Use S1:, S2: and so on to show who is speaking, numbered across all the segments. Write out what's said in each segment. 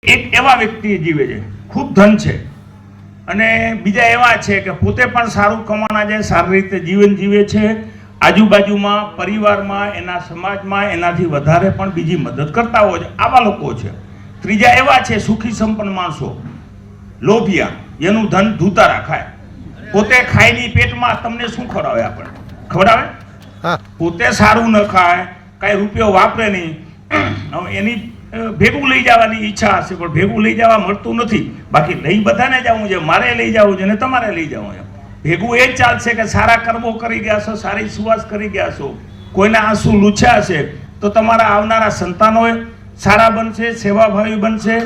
S1: એક એવા વ્યક્તિ જીવે છે, ખૂબ ધન છે, અને બીજા એવા છે કે પોતે પણ સારું કમાણા જાય, સારી રીતે જીવન જીવે છે, આજુબાજુમાં પરિવારમાં એના સમાજમાં એનાથી વધારે પણ બીજી મદદ કરતા હોય છે, આવા લોકો છે. ત્રીજા એવા છે સુખી સંપન્ન માણસો, લોભિયા, એનું ધન ધૂતારા ખાય, પોતે ખાયની પેટમાં તમને શું ખવડાવે? આપણે ખવડાવે? પોતે સારું ન ખાય, કાંઈ રૂપિયો વાપરે નહીં, એની ભેગું લઈ જવાની ઈચ્છા હશે પણ ભેગું લઈ જવા મળતું નથી. બાકી લઈ બધાને જવું છે, મારે લઈ જવું છે ને તમારે લઈ જવું છે. ભેગું એ જ ચાલશે કે સારા કર્મો કરી ગયા છો, સારી સુવાસ કરી ગયા છો, કોઈના આંસુ લૂછ્યા છે તો તમારા આવનારા સંતાનો સારા બનશે, સેવાભાવી બનશે.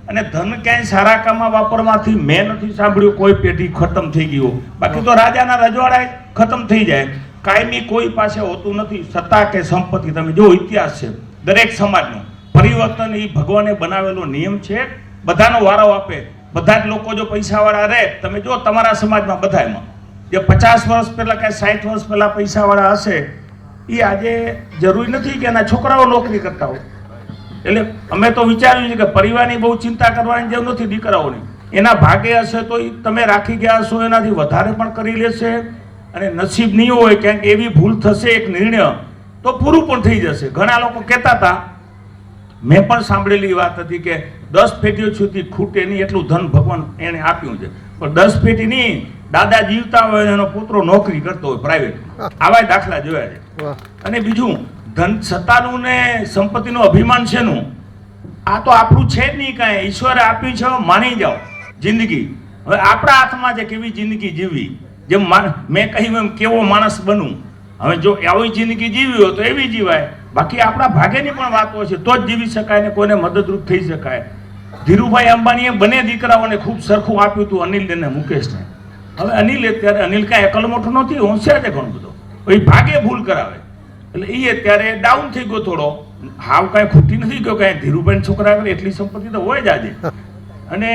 S1: અને ધન ક્યાંય સારા કામમાં વાપરવાથી મેં નથી સાંભળ્યું કોઈ પેઢી ખતમ થઈ ગયો. બાકી તો રાજાના રજવાડા ખતમ થઈ જાય, કાયમી કોઈ પાસે હોતું નથી. સત્તા કે સંપત્તિ, તમે જો ઇતિહાસ છે દરેક સમાજનો, પરિવર્તન એ ભગવાને બનાવેલો નિયમ છે. બધાનો વારો આપે, બધા જ લોકો જો પૈસાવાળા રહે, તમે જો તમારા સમાજમાં બધામાં જે 50 વર્ષ પહેલાં કે 60 વર્ષ પહેલાં પૈસાવાળા હશે, એ આજે જરૂરી નથી કે એના છોકરાઓ નોકરી કરતા હોય. એટલે અમે તો વિચાર્યું છે કે પરિવારની બહુ ચિંતા કરવાની જરૂર નથી દીકરાઓની. એના ભાગે હશે તો તમે રાખી ગયા હશો, એનાથી વધારે પણ કરી લેશે. અને નસીબ નહીં હોય ક્યાંક એવી ભૂલ થશે એક નિર્ણય, તો પૂરું પણ થઈ જશે. ઘણા લોકો કહેતા હતા, મેં પણ સાંભળેલી વાત હતી કે 10 પેઢીઓ સુધી ખૂટે નહીં એટલું ધન ભગવાન એને આપ્યું છે. પણ 10 પેઢી નહીં, દાદા જીવતા હોય એનો પુત્રો નોકરી કરતો હોય પ્રાઇવેટ, આવા દાખલા જોયા છે. અને બીજું, ધન સત્તાનું ને સંપત્તિનું અભિમાન છે નું, આ તો આપણું છે જ નહીં કાંઈ, ઈશ્વરે આપ્યું છે. માની જાઓ જિંદગી હવે આપણા હાથમાં છે કેવી જિંદગી જીવવી. જેમ મેં કહ્યું એમ કેવો માણસ બનવું. હવે જો આવી જિંદગી જીવી હોય તો એવી જીવાય, બાકી આપણા ભાગ્યની પણ વાતો છે તો જ જીવી શકાય ને કોઈને મદદરૂપ થઈ શકાય. ધીરુભાઈ અંબાણીએ બંને દીકરાઓને ખૂબ સરખું આપ્યું હતું, અનિલ અને મુકેશને. હવે અનિલ અત્યારે, અનિલ કાંઈ એકલ મોટો નથી, હોશિયાર છે ઘણો બધો, એ ભાગે ભૂલ કરાવે એટલે એ અત્યારે ડાઉન થઈ ગયો થોડો. હાવ કાંઈ ખૂટી નથી ગયો, કાંઈ ધીરુભાઈ છોકરા આગળ એટલી સંપત્તિ તો હોય જ આજે. અને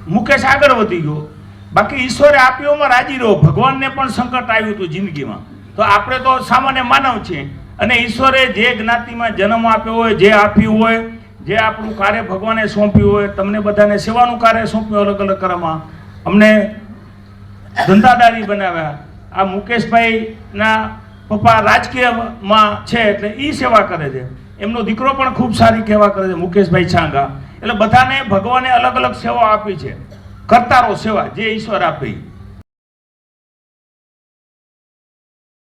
S1: મુકેશ આગળ વધી ગયો. બાકી ઈશ્વરે આપ્યોમાં રાજી રહો. ભગવાનને પણ સંકટ આવ્યું હતું જિંદગીમાં, તો આપણે તો સામાન્ય માનવ છીએ. અને ઈશ્વરે જે જ્ઞાતિમાં જન્મ આપ્યો હોય, જે આપ્યું હોય, જે આપણું કાર્ય ભગવાને સોંપ્યું હોય, તમને બધાને સેવાનું કાર્ય સોંપ્યું અલગ અલગ કરવામાં, અમને ધંધાદારી બનાવ્યા. આ મુકેશભાઈના પપ્પા રાજકીયમાં છે એટલે એ સેવા કરે છે, એમનો દીકરો પણ ખૂબ સારી સેવા કરે છે, મુકેશભાઈ છાંગા. એટલે બધાને ભગવાને અલગ અલગ સેવા આપી છે, કરતા રહો સેવા જે ઈશ્વર આપી.